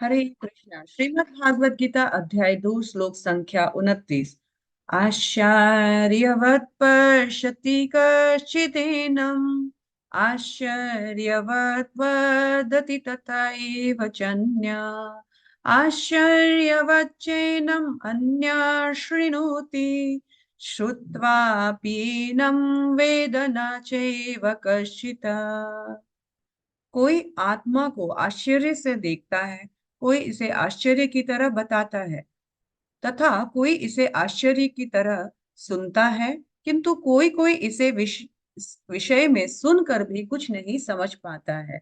हरे कृष्णा। श्रीमद् भागवत गीता अध्याय 2 श्लोक संख्या 29। आश्चर्यवत् पश्यति कश्चिदेनम् आश्चर्यवत् वदति तथैव चान्यः आश्चर्यवच्चैनम् अन्यः शृणोति श्रुत्वापीनं वेद न चैव कश्चित्। कोई आत्मा को आश्चर्य से देखता है, कोई इसे आश्चर्य की तरह बताता है तथा कोई इसे आश्चर्य की तरह सुनता है, किंतु कोई कोई इसे विषय में सुनकर भी कुछ नहीं समझ पाता है।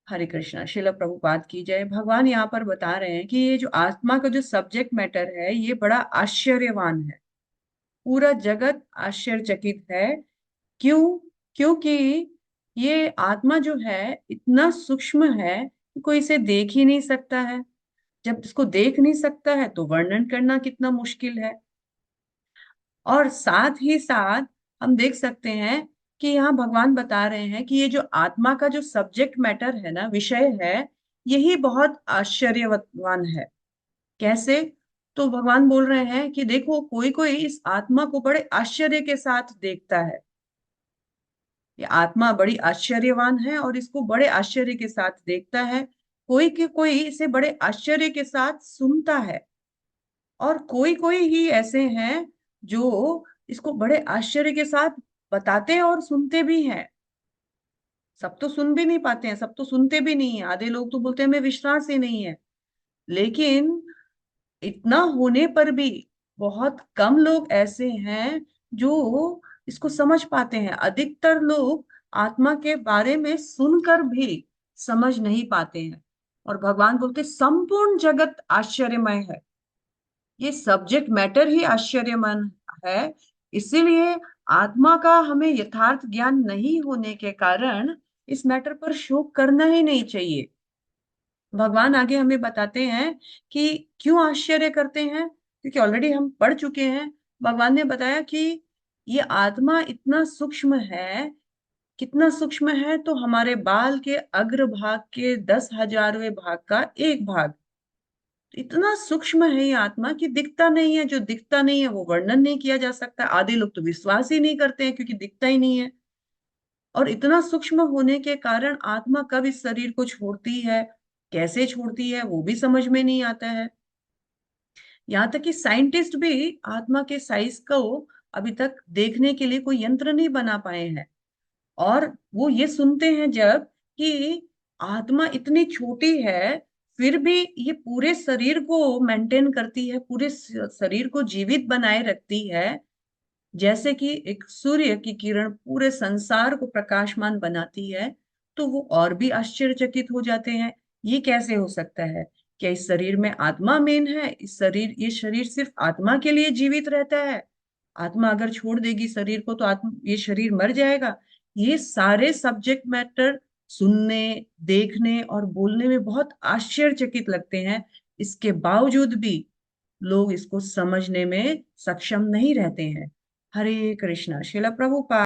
हरे कृष्णा। श्रील प्रभुपाद की जय। भगवान यहाँ पर बता रहे हैं कि ये जो आत्मा का जो सब्जेक्ट मैटर है ये बड़ा आश्चर्यवान है। पूरा जगत आश्चर्यचकित है। क्यों? क्योंकि ये आत्मा जो है इतना सूक्ष्म है कि कोई इसे देख ही नहीं सकता है। जब इसको देख नहीं सकता है तो वर्णन करना कितना मुश्किल है। और साथ ही साथ हम देख सकते हैं कि यहाँ भगवान बता रहे हैं कि ये जो आत्मा का जो सब्जेक्ट मैटर है ना, विषय है, यही बहुत आश्चर्यवान है। कैसे? तो भगवान बोल रहे हैं कि देखो, कोई कोई इस आत्मा को बड़े आश्चर्य के साथ देखता है। ये आत्मा बड़ी आश्चर्यवान है और इसको बड़े आश्चर्य के साथ देखता है। कोई के कोई इसे बड़े आश्चर्य के साथ सुनता है और कोई कोई ही ऐसे हैं जो इसको बड़े आश्चर्य के साथ बताते हैं और सुनते भी हैं। सब तो सुन भी नहीं पाते हैं, सब तो सुनते भी नहीं है। आधे लोग तो बोलते हैं हमें विश्वास ही नहीं है। लेकिन इतना होने पर भी बहुत कम लोग ऐसे हैं जो इसको समझ पाते हैं। अधिकतर लोग आत्मा के बारे में सुनकर भी समझ नहीं पाते हैं। और भगवान बोलते संपूर्ण जगत आश्चर्यमय है। ये सब्जेक्ट मैटर ही आश्चर्यमय है। इसीलिए आत्मा का हमें यथार्थ ज्ञान नहीं होने के कारण इस मैटर पर शोक करना ही नहीं चाहिए। भगवान आगे हमें बताते हैं कि क्यों आश्चर्य करते हैं, क्योंकि ऑलरेडी हम पढ़ चुके हैं। भगवान ने बताया कि ये आत्मा इतना सूक्ष्म है। कितना सूक्ष्म है? तो हमारे बाल के अग्र भाग के 10,000वें भाग का एक भाग। इतना सूक्ष्म है ये आत्मा कि दिखता नहीं है। जो दिखता नहीं है वो वर्णन नहीं किया जा सकता। आधे लोग तो विश्वास ही नहीं करते हैं क्योंकि दिखता ही नहीं है। और इतना सूक्ष्म होने के कारण आत्मा कब इस शरीर को छोड़ती है, कैसे छोड़ती है, वो भी समझ में नहीं आता है। यहाँ तक कि साइंटिस्ट भी आत्मा के साइज को अभी तक देखने के लिए कोई यंत्र नहीं बना पाए हैं। और वो ये सुनते हैं जब कि आत्मा इतनी छोटी है फिर भी ये पूरे शरीर को मेंटेन करती है, पूरे शरीर को जीवित बनाए रखती है। जैसे कि एक सूर्य की किरण पूरे संसार को प्रकाशमान बनाती है। तो वो और भी आश्चर्यचकित हो जाते हैं, ये कैसे हो सकता है? क्या इस शरीर में आत्मा मेन है? ये शरीर सिर्फ आत्मा के लिए जीवित रहता है? आत्मा अगर छोड़ देगी शरीर को तो ये शरीर मर जाएगा। ये सारे सब्जेक्ट मैटर सुनने, देखने और बोलने में बहुत आश्चर्यचकित लगते हैं। इसके बावजूद भी लोग इसको समझने में सक्षम नहीं रहते हैं। हरे कृष्णा। श्रील प्रभुपाद।